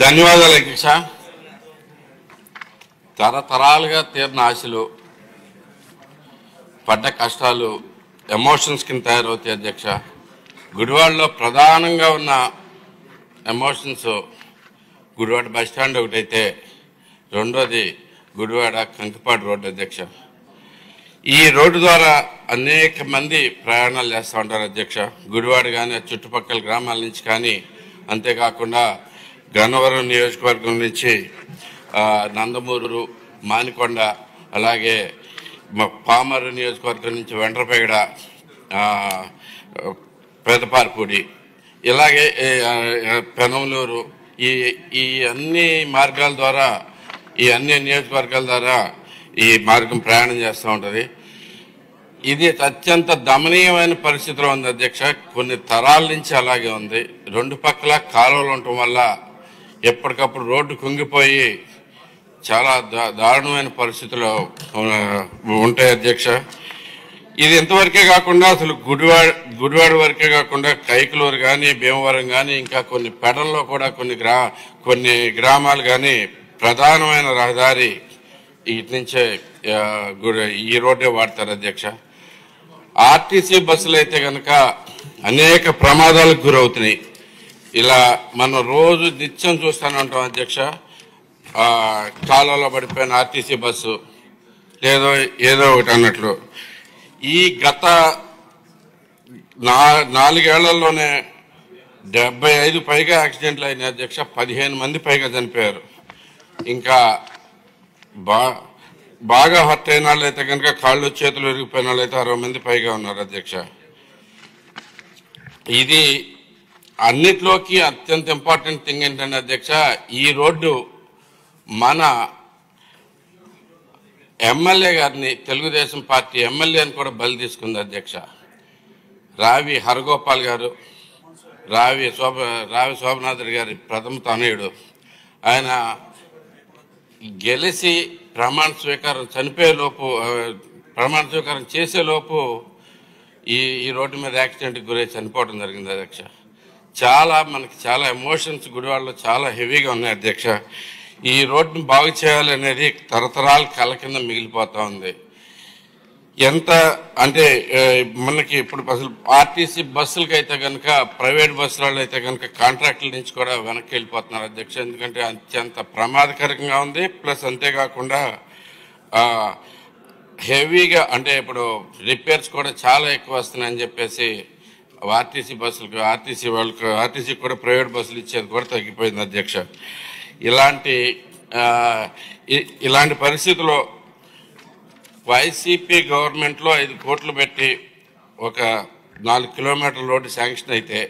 ధన్యవాదాలు అధ్యక్ష. తరతరాలుగా తీరిన ఆశలు, పడ్డ కష్టాలు ఎమోషన్స్ కింద తయారవుతాయి అధ్యక్ష. గుడివాడలో ప్రధానంగా ఉన్న ఎమోషన్స్ గుడివాడ బస్టాండ్ ఒకటైతే, రెండోది గుడివాడ కంకిపాడు రోడ్డు అధ్యక్ష. ఈ రోడ్డు ద్వారా అనేక మంది ప్రయాణాలు చేస్తూ ఉంటారు అధ్యక్ష. గుడివాడ కానీ చుట్టుపక్కల గ్రామాల నుంచి కానీ, అంతేకాకుండా గన్నవరం నియోజకవర్గం నుంచి నందమూరు, మానికొండ, అలాగే పామరు నియోజకవర్గం నుంచి వెంట్రపేగడ, పెదపార్పూడి, ఇలాగే పెనమలూరు, ఈ అన్ని మార్గాల ద్వారా, ఈ అన్ని నియోజకవర్గాల ద్వారా ఈ మార్గం ప్రయాణం చేస్తూ ఉంటుంది. ఇది అత్యంత దమనీయమైన పరిస్థితిలో ఉంది అధ్యక్ష. కొన్ని తరాల నుంచి అలాగే ఉంది. రెండు పక్కల కాలువలు ఉండటం వల్ల ఎప్పటికప్పుడు రోడ్డు కుంగిపోయి చాలా దారుణమైన పరిస్థితుల్లో ఉంటాయి అధ్యక్ష. ఇది ఇంతవరకే కాకుండా అసలు గుడివాడ వరకే కాకుండా కైకలూరు కానీ, భీమవరం కానీ, ఇంకా కొన్ని పెడల్లో కూడా కొన్ని గ్రామాలు కానీ ప్రధానమైన రహదారి ఇటు నుంచే ఈ రోడ్డే వాడతారు అధ్యక్ష. ఆర్టీసీ బస్సులు అయితే కనుక అనేక ప్రమాదాలకు గురవుతున్నాయి. ఇలా మనం రోజు నిత్యం చూస్తూనే ఉంటాం అధ్యక్ష. కాలువలో పడిపోయిన ఆర్టీసీ బస్సు ఏదో ఒకటి అన్నట్లు. ఈ గత 4 ఏళ్లలోనే 75 పైగా యాక్సిడెంట్లు అయినాయి అధ్యక్ష. 15 మంది పైగా చనిపోయారు. ఇంకా బాగా హర్ట్ అయిన వాళ్ళు అయితే కనుక, కాళ్ళు చేతులు విరిగిపోయిన వాళ్ళు అయితే 60 మంది పైగా ఉన్నారు అధ్యక్ష. ఇది అన్నిట్లోకి అత్యంత ఇంపార్టెంట్ థింగ్ ఏంటంటే అధ్యక్ష, ఈ రోడ్డు మన ఎమ్మెల్యే గారిని, తెలుగుదేశం పార్టీ ఎమ్మెల్యేని కూడా బలి తీసుకుంది అధ్యక్ష. రావి హరగోపాల్ గారు, రావి శోభనాథుడి గారి ప్రథమ తనయుడు. ఆయన గెలిచి ప్రమాణ స్వీకారం చేసేలోపు ఈ రోడ్డు మీద యాక్సిడెంట్కి గురై చనిపోవడం జరిగింది అధ్యక్ష. మనకి చాలా ఎమోషన్స్ గుడివాడలో చాలా హెవీగా ఉన్నాయి అధ్యక్ష. ఈ రోడ్డును బాగు చేయాలనేది తరతరాల కళ కింద మిగిలిపోతా ఉంది. ఎంత అంటే మనకి ఇప్పుడు అసలు ఆర్టీసీ బస్సులకి అయితే కనుక, ప్రైవేట్ బస్సులలో అయితే కనుక కాంట్రాక్టుల నుంచి కూడా వెనక్కి వెళ్ళిపోతున్నారు అధ్యక్ష. ఎందుకంటే అత్యంత ప్రమాదకరంగా ఉంది. ప్లస్ అంతేకాకుండా హెవీగా అంటే ఇప్పుడు రిపేర్స్ కూడా చాలా ఎక్కువ వస్తున్నాయని చెప్పేసి ఆర్టీసీ బస్సులకు, ఆర్టీసీ కూడా ప్రైవేట్ బస్సులు ఇచ్చేది కూడా తగ్గిపోయింది అధ్యక్ష. ఇలాంటి పరిస్థితుల్లో వైసీపీ గవర్నమెంట్లో 5 కోట్లు పెట్టి ఒక 4 కిలోమీటర్ల రోడ్డు శాంక్షన్ అయితే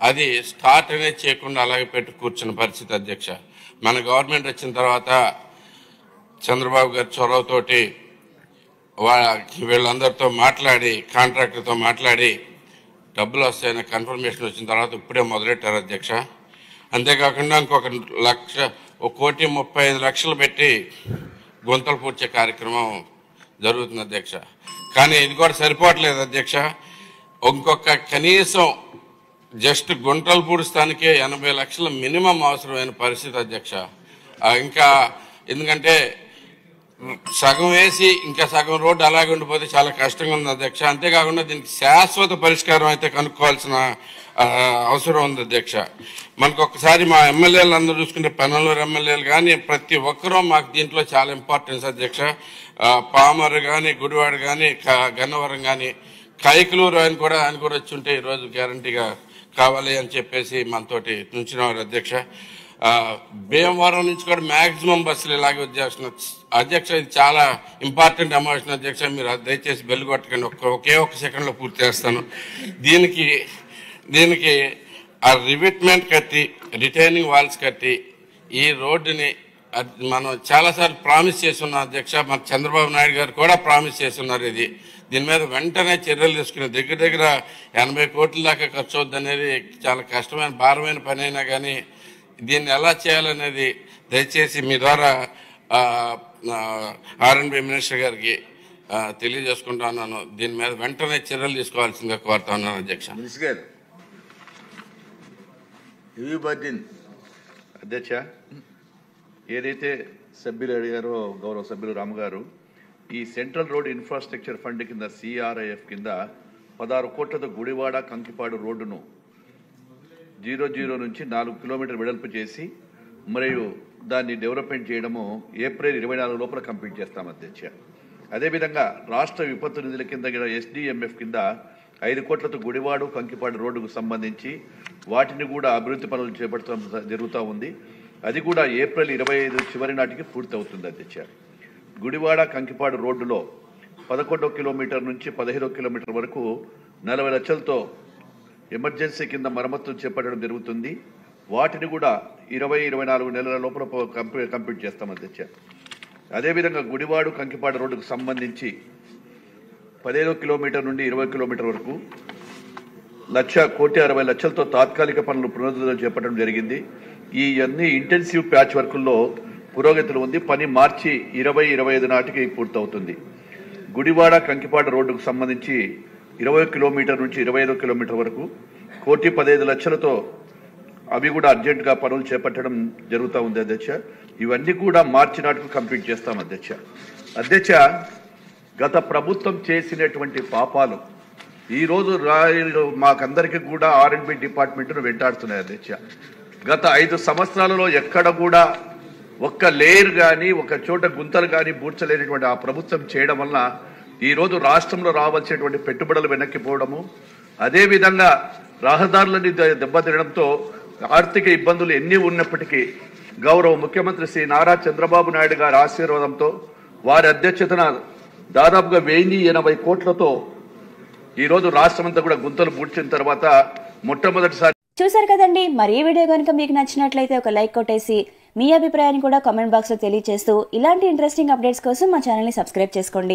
అది స్టార్ట్ అనేది చేయకుండా అలాగే పెట్టి కూర్చున్న పరిస్థితి అధ్యక్ష. మన గవర్నమెంట్ వచ్చిన తర్వాత చంద్రబాబు గారి చొరవతోటి వీళ్ళందరితో మాట్లాడి, కాంట్రాక్టర్తో మాట్లాడి డబ్బులు వస్తాయన్న కన్ఫర్మేషన్ వచ్చిన తర్వాత ఇప్పుడే మొదలెట్టారు అధ్యక్ష. అంతేకాకుండా ఇంకొక 1,35,00,000 పెట్టి గుంతలు పూడ్చే కార్యక్రమం జరుగుతుంది అధ్యక్ష. కానీ ఇది కూడా సరిపోవట్లేదు అధ్యక్ష. ఇంకొక కనీసం జస్ట్ గుంటలు పూడుస్తానికే 80 లక్షల మినిమం అవసరమైన పరిస్థితి అధ్యక్ష. ఇంకా ఎందుకంటే సగం వేసి ఇంకా సగం రోడ్డు అలాగే ఉండిపోతే చాలా కష్టంగా ఉంది అధ్యక్ష. అంతేకాకుండా దీనికి శాశ్వత పరిష్కారం అయితే కనుక్కోవాల్సిన అవసరం ఉంది అధ్యక్ష. మనకు ఒక్కసారి మా ఎమ్మెల్యేలు అందరూ చూసుకుంటే, పెనమలూరు ఎమ్మెల్యేలు కానీ ప్రతి ఒక్కరూ మాకు దీంట్లో చాలా ఇంపార్టెన్స్ అధ్యక్ష. పామరు కానీ, గుడివాడ కానీ, గన్నవరం కానీ, కైకలూరు ఆయన కూడా వచ్చి ఉంటే ఈరోజు గ్యారంటీగా కావాలి అని చెప్పేసి మనతోటి నుంచినవారు అధ్యక్ష. భీమవరం నుంచి కూడా మ్యాక్సిమం బస్సులు ఇలాగే వచ్చేస్తున్నారు అధ్యక్ష. ఇది చాలా ఇంపార్టెంట్ ఎమోషన్ అధ్యక్ష. మీరు దయచేసి బెల్ కొట్టకండి, ఒకే ఒక్క సెకండ్లో పూర్తి చేస్తాను. దీనికి ఆ రివిట్మెంట్ కట్టి, రిటైనింగ్ వాల్స్ కట్టి ఈ రోడ్డుని మనం చాలాసార్లు ప్రామిస్ చేస్తున్నాం అధ్యక్ష. మన చంద్రబాబు నాయుడు గారు కూడా ప్రామిస్ చేస్తున్నారు. దీని మీద వెంటనే చర్యలు తీసుకుని దగ్గర 80 కోట్ల దాకా ఖర్చు అవుద్ది అనేది చాలా కష్టమైన, భారమైన పని అయినా కానీ దీన్ని ఎలా చేయాలనేది దయచేసి మీ ద్వారా R&B మినిస్టర్ గారికి తెలియజేసుకుంటా ఉన్నాను. దీని మీద వెంటనే చర్యలు తీసుకోవాల్సిందిగా కోరుతా ఉన్నాను అధ్యక్ష. అధ్యక్ష, ఏదైతే సభ్యులు అడిగారో గౌరవ సభ్యులు రాము గారు, ఈ సెంట్రల్ రోడ్ ఇన్ఫ్రాస్ట్రక్చర్ ఫండ్ కింద CRIF కింద 16 కోట్లతో గుడివాడ కంకిపాడు రోడ్డును 00 నుంచి 4 కిలోమీటర్లు వెడల్పు చేసి మరియు దాన్ని డెవలప్మెంట్ చేయడము ఏప్రిల్ 24 లోపల కంప్లీట్ చేస్తాం అధ్యక్ష. అదేవిధంగా రాష్ట్ర విపత్తు నిధుల కింద SDMF కింద 5 కోట్లతో గుడివాడు కంకిపాడు రోడ్డుకు సంబంధించి వాటిని కూడా అభివృద్ధి పనులు చేపట్టడం జరుగుతూ ఉంది. అది కూడా ఏప్రిల్ 25 చివరి నాటికి పూర్తవుతుంది అధ్యక్ష. గుడివాడ కంకిపాడు రోడ్డులో 11 కిలోమీటర్ నుంచి 15 కిలోమీటర్ వరకు 40 లక్షలతో ఎమర్జెన్సీ కింద మరమ్మతులు చేపట్టడం జరుగుతుంది. వాటిని కూడా 20-24 నెలల లోపల కంప్లీట్ చేస్తాం అధ్యక్ష. అదేవిధంగా గుడివాడు కంకిపాడు రోడ్డుకు సంబంధించి 15 కిలోమీటర్ నుండి 20 కిలోమీటర్ వరకు 1,60,60,000,000తో తాత్కాలిక పనులు పునరుద్ధరణ చేపట్టడం జరిగింది. ఈ అన్ని ఇంటెన్సివ్ ప్యాచ్ వర్కుల్లో పురోగతిలో ఉంది. పని మార్చి 20-25 నాటికి పూర్తవుతుంది. గుడివాడ కంకిపాడు రోడ్డుకు సంబంధించి 20 కిలోమీటర్ నుంచి 25 కిలోమీటర్ వరకు 1,15,00,000తో అవి కూడా అర్జెంటుగా పనులు చేపట్టడం జరుగుతూ ఉంది అధ్యక్ష. ఇవన్నీ కూడా మార్చి నాటికి కంప్లీట్ చేస్తాం అధ్యక్ష. అధ్యక్ష, గత ప్రభుత్వం చేసినటువంటి పాపాలు ఈరోజు మాకందరికీ కూడా R&B డిపార్ట్మెంట్ను వెంటాడుతున్నాయి అధ్యక్ష. గత 5 సంవత్సరాలలో ఎక్కడ కూడా ఒక్క లేయర్ కానీ ఒక చోట గుంతలు కానీ బూడ్చలేనటువంటి ఆ ప్రభుత్వం చేయడం వల్ల ఈరోజు రాష్ట్రంలో రావాల్సినటువంటి పెట్టుబడులు వెనక్కిపోవడము, అదేవిధంగా రహదారులని దెబ్బతినడంతో ఆర్థిక ఇబ్బందులు ఎన్ని ఉన్నప్పటికీ గౌరవ ముఖ్యమంత్రి శ్రీ నారా చంద్రబాబు నాయుడు గారి ఆశీర్వాదంతో వారి అధ్యక్షతన దాదాపుగా 1,080 కోట్లతో ఈరోజు రాష్ట్రమంతా కూడా గుంతలు పూడ్చిన తర్వాత మొట్టమొదటిసారి చూసారు కదండి. మరి ఈ వీడియో కనుక మీకు నచ్చినట్లయితే ఒక లైక్ కొట్టేసి మీ అభిప్రాయాన్ని కూడా కామెంట్ బాక్స్ లో తెలియజేస్తూ ఇలాంటి ఇంట్రెస్టింగ్ అప్డేట్స్ కోసం మా ఛానల్ ని సబ్స్క్రైబ్ చేసుకోండి.